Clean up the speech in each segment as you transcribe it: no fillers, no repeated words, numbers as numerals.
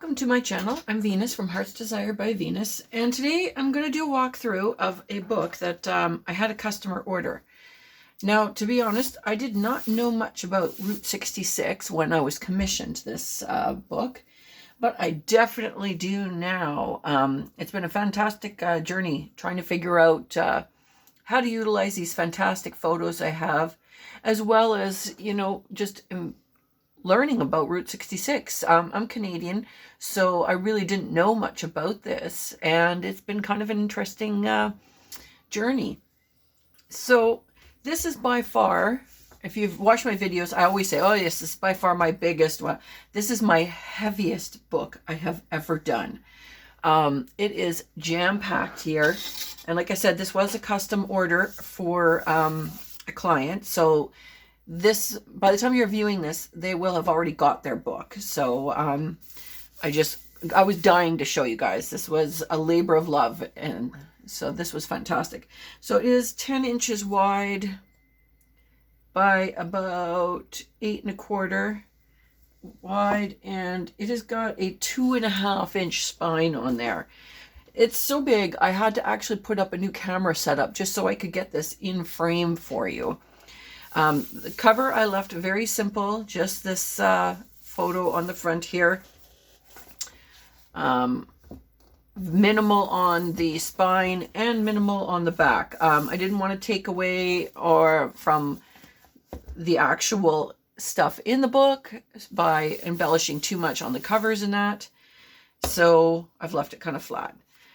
Welcome to my channel. I'm Venus from Heart's Desire by Venus, and today I'm going to do a walkthrough of a book that I had a customer order. Now, to be honest, I did not know much about Route 66 when I was commissioned this book, but I definitely do now. It's been a fantastic journey trying to figure out how to utilize these fantastic photos I have, as well as, just learning about Route 66. I'm Canadian, so I really didn't know much about this, and it's been kind of an interesting journey. So this is by far, if you've watched my videos, I always say, oh yes, this is by far my biggest one. This is my heaviest book I have ever done. It is jam-packed here, and like I said, this was a custom order for a client, so this, by the time you're viewing this, they will have already got their book. So I was dying to show you guys. This was a labor of love, and so this was fantastic. So it is 10 inches wide by about 8 1/4 wide, and it has got a 2.5 inch spine on there. It's so big, I had to actually put up a new camera setup just so I could get this in frame for you. The cover I left very simple, just this photo on the front here. Minimal on the spine and minimal on the back. I didn't want to take away or from the actual stuff in the book by embellishing too much on the covers and that. So I've left it kind of flat.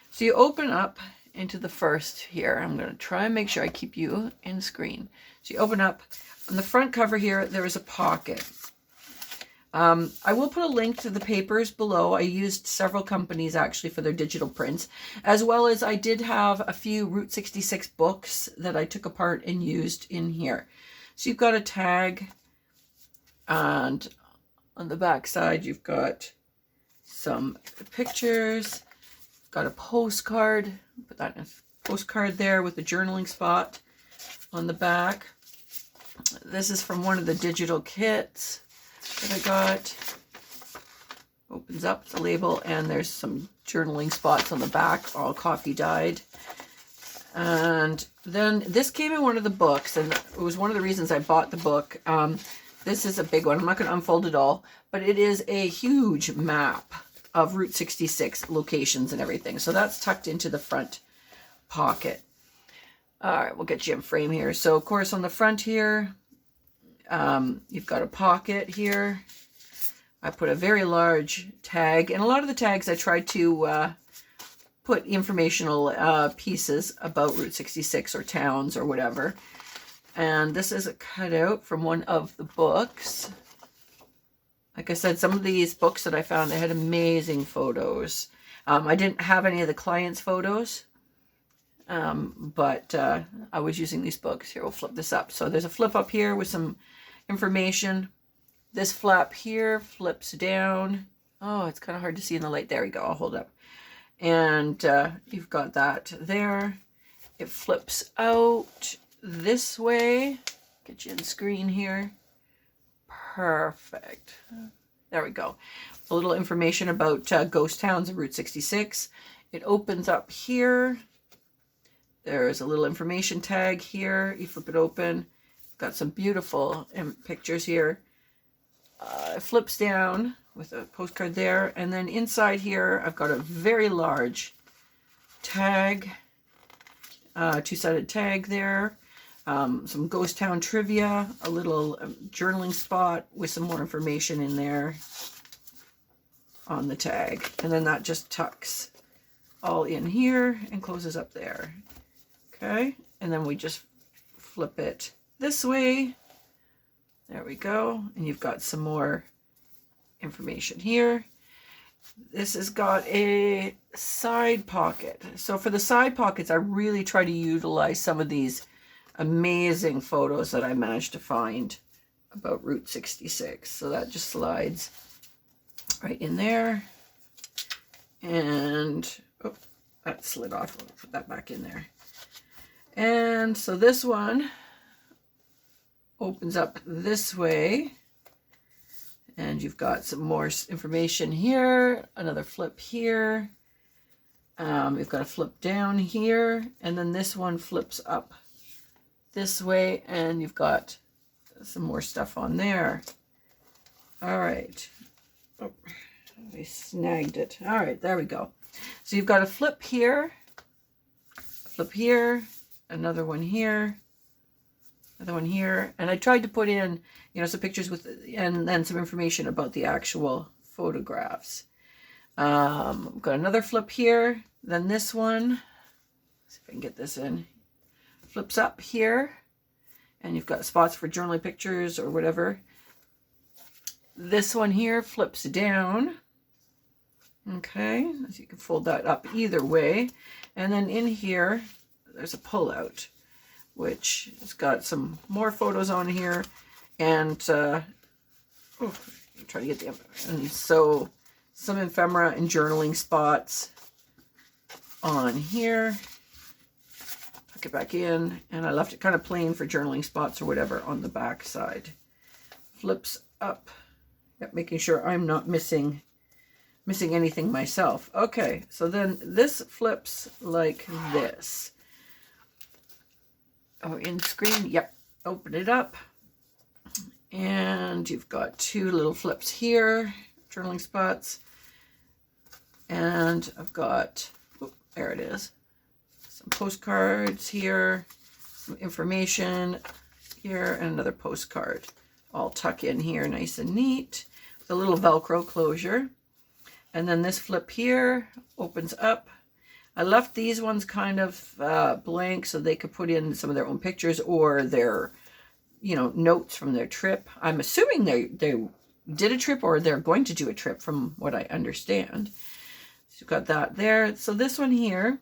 So you open up into the first here. I'm going to try and make sure I keep you in screen. So you open up. On the front cover here, there is a pocket. I will put a link to the papers below. I used several companies actually for their digital prints, as well as I did have a few Route 66 books that I took apart and used in here. So you've got a tag, and on the back side you've got some pictures, got a postcard, put that in a postcard there with the journaling spot on the back. This is from one of the digital kits that I got. Opens up the label, and there's some journaling spots on the back, all coffee dyed. And then this came in one of the books, and it was one of the reasons I bought the book. This is a big one. I'm not going to unfold it all, but it is a huge map of Route 66 locations and everything. So that's tucked into the front pocket. All right, we'll get you in frame here. So, of course, on the front here, you've got a pocket here. I put a very large tag, and a lot of the tags I tried to put informational pieces about Route 66 or towns or whatever. And this is a cutout from one of the books. Like I said, some of these books that I found, they had amazing photos. I didn't have any of the clients' photos, but I was using these books. Here, we'll flip this up. So there's a flip up here with some information. This flap here flips down. Oh, it's kind of hard to see in the light. There we go. I'll hold up. And you've got that there. It flips out this way. Get you in screen here. Perfect. There we go. A little information about ghost towns of Route 66. It opens up here. There's a little information tag here. You flip it open. Got some beautiful pictures here. It flips down with a postcard there. And then inside here, I've got a very large tag. Two-sided tag there. Some ghost town trivia, a little journaling spot with some more information in there on the tag. And then that just tucks all in here and closes up there. Okay, and then we just flip it this way. There we go. And you've got some more information here. This has got a side pocket. So for the side pockets, I really try to utilize some of these amazing photos that I managed to find about Route 66. So that just slides right in there. And, oh, that slid off. I'll put that back in there. And so this one opens up this way. And you've got some more information here, another flip here. We've got a flip down here, and then this one flips up this way, and you've got some more stuff on there. All right. Oh, I snagged it. All right, there we go. So you've got a flip here, another one here, another one here. And I tried to put in, you know, some pictures with, and then some information about the actual photographs. Got another flip here, then this one. Let's see if I can get this in. Flips up here, and you've got spots for journaling pictures or whatever. This one here flips down. Okay, so you can fold that up either way. And then in here, there's a pull-out, which has got some more photos on here. And, I'm trying to get the, and so some ephemera and journaling spots on here. Tuck it back in, and I left it kind of plain for journaling spots or whatever on the back side. Flips up. Yep, making sure I'm not missing anything myself. Okay, so then this flips like this. Oh, in screen, yep. Open it up. And you've got two little flips here, journaling spots. And I've got, there it is, some postcards here, some information here, and another postcard. All tuck in here nice and neat with a little Velcro closure. And then this flip here opens up. I left these ones kind of blank so they could put in some of their own pictures or their, you know, notes from their trip. I'm assuming they did a trip or they're going to do a trip from what I understand. So you've got that there. So this one here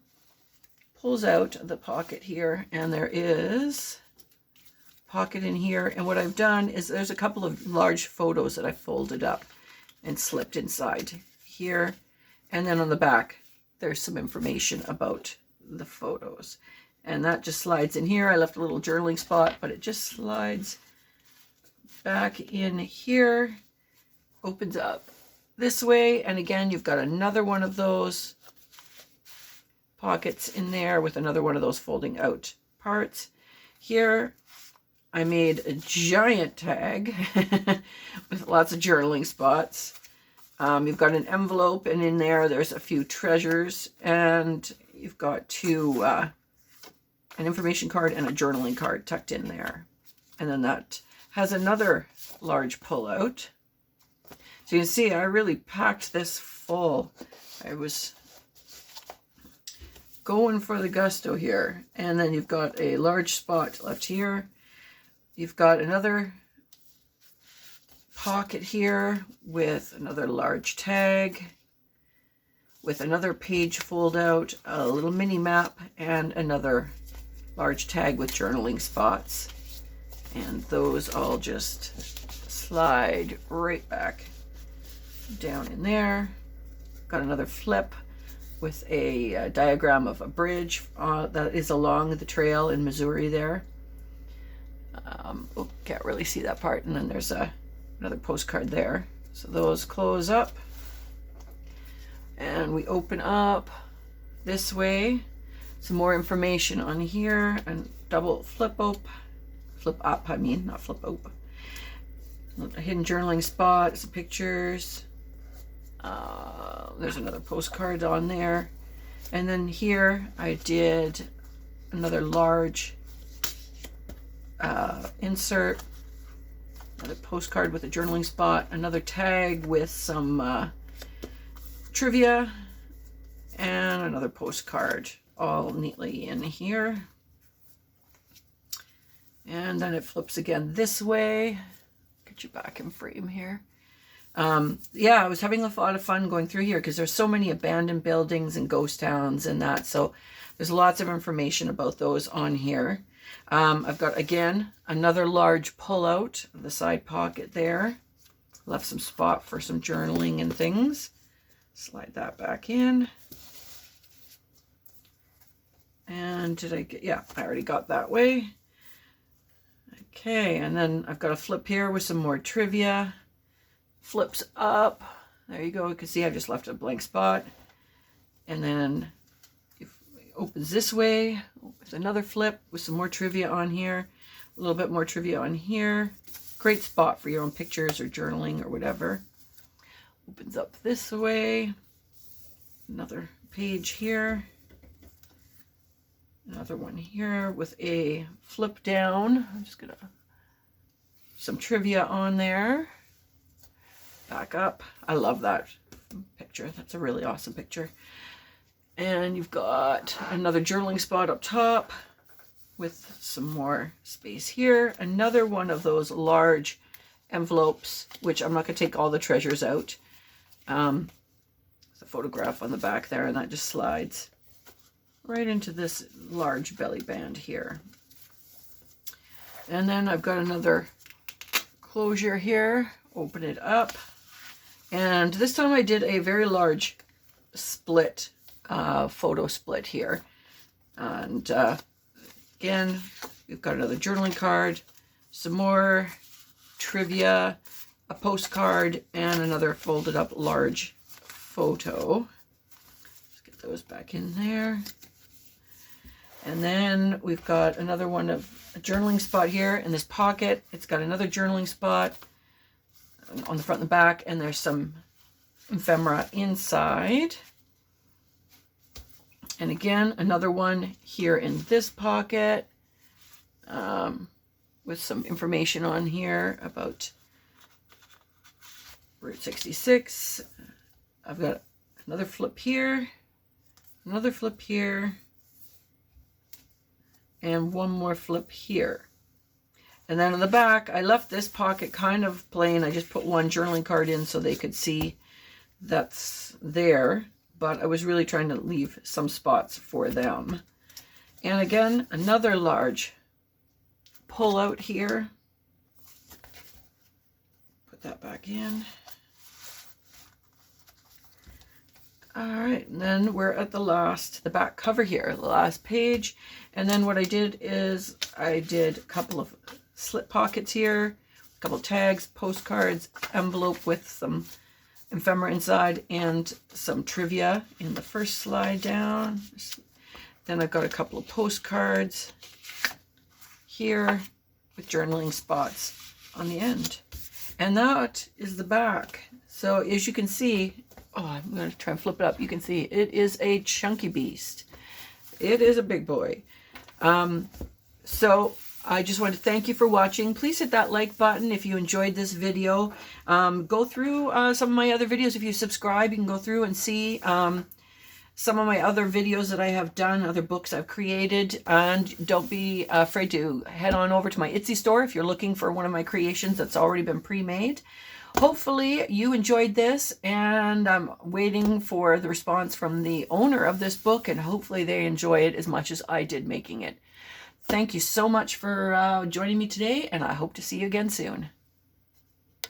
pulls out the pocket here, and there is pocket in here. And what I've done is there's a couple of large photos that I folded up and slipped inside here. And then on the back, there's some information about the photos. And that just slides in here. I left a little journaling spot, but it just slides back in here, opens up this way. And again, you've got another one of those pockets in there with another one of those folding out parts. Here, I made a giant tag with lots of journaling spots. You've got an envelope, and in there's a few treasures, and you've got two, an information card and a journaling card tucked in there. And then that has another large pullout. So you can see I really packed this full. I was going for the gusto here. And then you've got a large spot left here. You've got another pocket here with another large tag, with another page fold out, a little mini map, and another large tag with journaling spots. And those all just slide right back down in there. Got another flip with a diagram of a bridge that is along the trail in Missouri there. Can't really see that part. And then there's another postcard there. So those close up. And we open up this way. Some more information on here. And double flip up, I mean, not flip up. A hidden journaling spot, some pictures. There's another postcard on there. And then here I did another large insert, another postcard with a journaling spot, another tag with some trivia, and another postcard all neatly in here. And then it flips again this way. Get you back in frame here. Yeah, I was having a lot of fun going through here because there's so many abandoned buildings and ghost towns and that. So there's lots of information about those on here. I've got, again, another large pullout of the side pocket there. Left some spot for some journaling and things. Slide that back in. And did I get, yeah, I already got that way. Okay, and then I've got a flip here with some more trivia. flips up. There you go. You can see I just left a blank spot. And then if it opens this way with another flip with some more trivia on here, a little bit more trivia on here. Great spot for your own pictures or journaling or whatever. Opens up this way. Another page here. Another one here with a flip down. I'm just gonna some trivia on there. Back up. I love that picture. That's a really awesome picture. And you've got another journaling spot up top with some more space here. Another one of those large envelopes, which I'm not going to take all the treasures out. There's a photograph on the back there, and that just slides right into this large belly band here. And then I've got another closure here. Open it up. And this time I did a very large split, photo split here. And again, we've got another journaling card, some more trivia, a postcard, and another folded up large photo. Let's get those back in there. And then we've got another one of a journaling spot here in this pocket. It's got another journaling spot on the front and the back, and there's some ephemera inside. And again, another one here in this pocket with some information on here about Route 66. I've got another flip here, another flip here, and one more flip here. And then on the back, I left this pocket kind of plain. I just put one journaling card in so they could see that's there. But I was really trying to leave some spots for them. And again, another large pull out here. Put that back in. All right, and then we're at the back cover here, the last page. And then what I did is I did a couple of slip pockets here, a couple tags, postcards, envelope with some ephemera inside, and some trivia in the first slide down. Then I've got a couple of postcards here with journaling spots on the end. And that is the back. So as you can see, oh, I'm going to try and flip it up. You can see it is a chunky beast. It is a big boy. So I just want to thank you for watching. Please hit that like button if you enjoyed this video. Go through some of my other videos. If you subscribe, you can go through and see some of my other videos that I have done, other books I've created. And don't be afraid to head on over to my Etsy store if you're looking for one of my creations that's already been pre-made. Hopefully you enjoyed this, and I'm waiting for the response from the owner of this book, and hopefully they enjoy it as much as I did making it. Thank you so much for joining me today, and I hope to see you again soon.